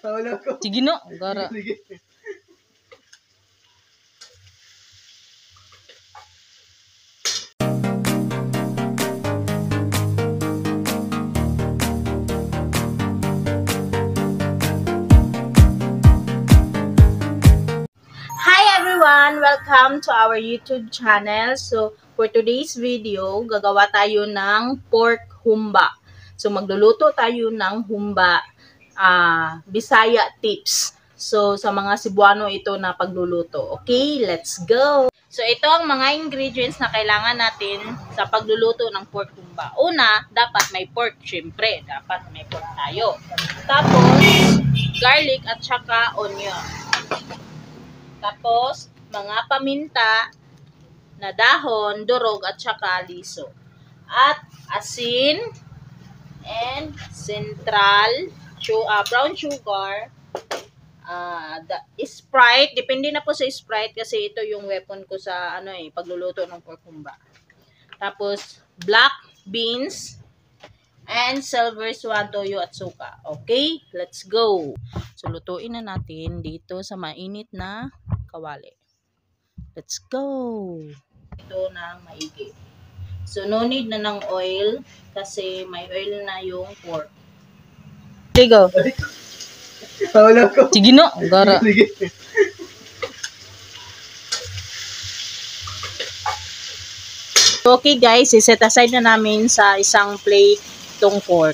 Sige no, gara. Welcome to our YouTube channel. So, for today's video, gagawa tayo ng pork humba. So, magluluto tayo ng humba Bisaya tips. So, sa mga Cebuano ito na pagluluto. Okay, let's go! So, ito ang mga ingredients na kailangan natin sa pagluluto ng pork humba. Una, dapat may pork. Siyempre, dapat may pork tayo. Tapos, garlic at saka onion. Tapos, mga paminta na dahon, durog at saka liso. At asin and central brown sugar, Sprite, depende na po sa Sprite kasi ito yung weapon ko sa pagluluto ng pork humba. Tapos black beans and silver swan, toyo at suka. Okay, let's go. So lutuin na natin dito sa mainit na kawali. Let's go! Ito na maigi. So, no need na ng oil kasi may oil na yung pork. Sige go. Sige no, gara. Okay guys, iset aside na namin sa isang plate itong pork.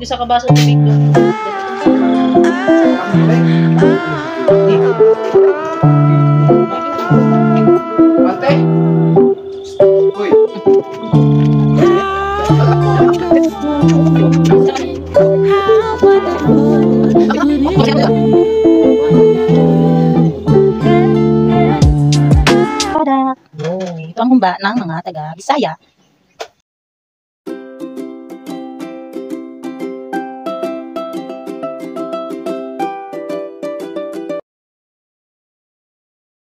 Sa kabaso tubig doon. Ate? Uy. Ito ang humba ng mga taga Bisaya